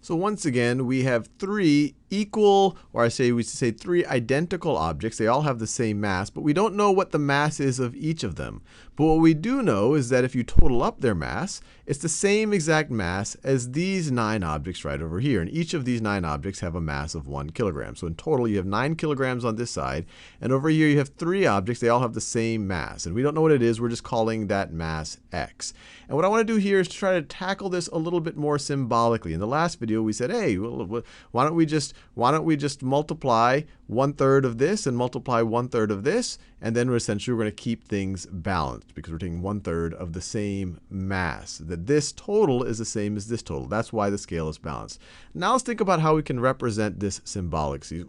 So once again, we have three equal, or we should say three identical objects. They all have the same mass, but we don't know what the mass is of each of them. But what we do know is that if you total up their mass, it's the same exact mass as these 9 objects right over here. And each of these 9 objects have a mass of 1 kilogram. So in total, you have 9 kilograms on this side. And over here, you have 3 objects. They all have the same mass. And we don't know what it is. We're just calling that mass x. And what I want to do here is to try to tackle this a little bit more symbolically. In the last video, we said, hey, why don't we just multiply 1/3 of this and multiply 1/3 of this, and then we're going to keep things balanced because we're taking 1/3 of the same mass. That this total is the same as this total. That's why the scale is balanced. Now let's think about how we can represent this symbolically.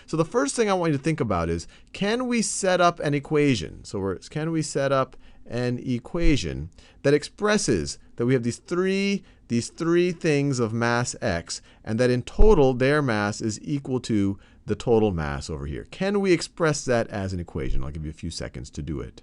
So the first thing I want you to think about is, can we set up an equation? So can we set up an equation that expresses that we have these three things of mass x, and that in total their mass is equal to the total mass over here. Can we express that as an equation? I'll give you a few seconds to do it.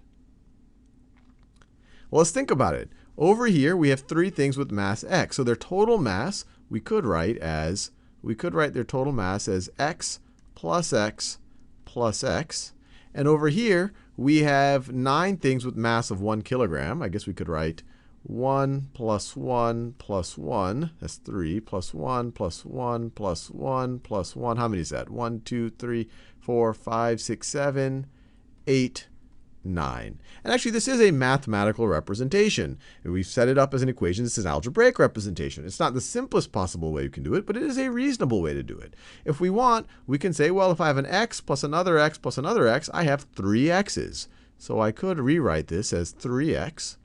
Well, let's think about it. Over here we have 3 things with mass x. So their total mass we could write their total mass as x plus x plus x. And over here we have 9 things with mass of 1 kilogram. I guess we could write 1 plus 1 plus 1, that's 3, plus 1 plus 1 plus 1 plus 1. How many is that? 1, 2, 3, 4, 5, 6, 7, 8, 9. And actually, this is a mathematical representation. And we've set it up as an equation. This is an algebraic representation. It's not the simplest possible way you can do it, but it is a reasonable way to do it. If we want, we can say, well, if I have an x plus another x plus another x, I have 3 x's. So I could rewrite this as 3x.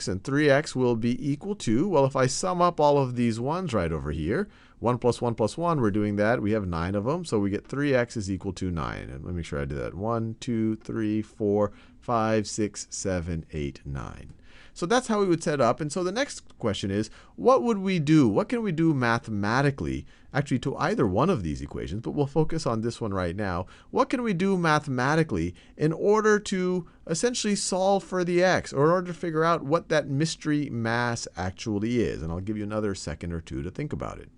And 3x will be equal to, well, if I sum up all of these 1's right over here, 1 plus 1 plus 1, we're doing that. We have 9 of them, so we get 3x is equal to 9. And let me make sure I do that. 1, 2, 3, 4, 5, 6, 7, 8, 9. So that's how we would set up. And so the next question is, what would we do? What can we do mathematically, actually to either one of these equations, but we'll focus on this one right now. What can we do mathematically in order to essentially solve for the x, or in order to figure out what that mystery mass actually is? And I'll give you another second or two to think about it.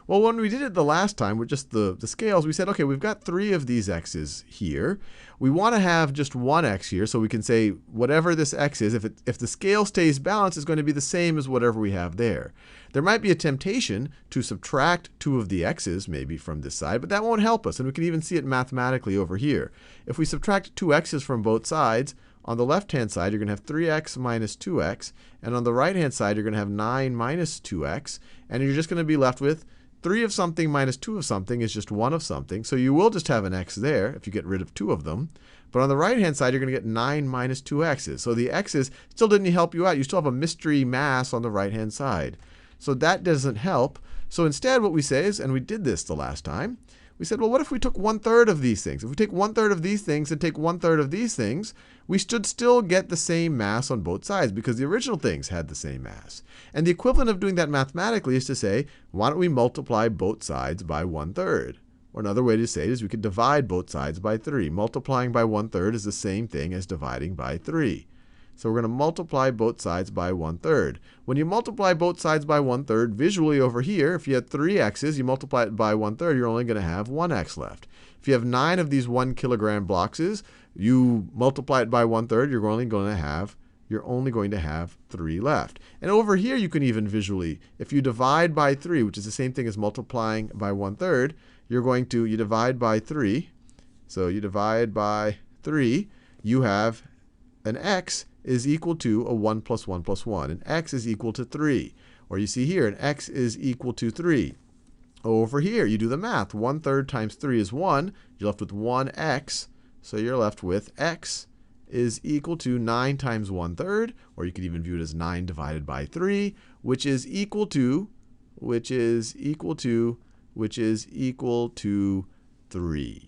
Well, when we did it the last time with just the scales, we said, okay, we've got 3 of these x's here. We want to have just 1 x here, so we can say whatever this x is, if the scale stays balanced, it's going to be the same as whatever we have there. There might be a temptation to subtract 2 of the x's maybe from this side, but that won't help us. And we can even see it mathematically over here. If we subtract 2 x's from both sides, on the left-hand side, you're going to have 3x minus 2x. And on the right-hand side, you're going to have 9 minus 2x. And you're just going to be left with 3 of something minus 2 of something is just 1 of something. So you will just have an x there if you get rid of 2 of them. But on the right-hand side, you're going to get 9 minus 2 x's. So the x's still didn't help you out. You still have a mystery mass on the right-hand side. So that doesn't help. So instead, what we say is, and we did this the last time, we said, well, what if we took 1/3 of these things? If we take 1/3 of these things and take 1/3 of these things, we should still get the same mass on both sides because the original things had the same mass. And the equivalent of doing that mathematically is to say, why don't we multiply both sides by 1/3? Or another way to say it is we could divide both sides by 3. Multiplying by 1/3 is the same thing as dividing by 3. So we're going to multiply both sides by 1/3. When you multiply both sides by 1/3, visually over here, if you had 3 x's, you multiply it by 1/3, you're only going to have 1 x left. If you have 9 of these 1 kilogram boxes, you multiply it by 1/3, you're only going to have 3 left. And over here, you can even visually, if you divide by 3, which is the same thing as multiplying by 1/3, you divide by 3. So you divide by 3, you have an x is equal to a 1 plus 1 plus 1. And x is equal to 3. Or you see here, an x is equal to 3. Over here, you do the math. 1/3 times 3 is 1. You're left with 1x. So you're left with x is equal to 9 times 1/3. Or you could even view it as 9 divided by 3, which is equal to 3.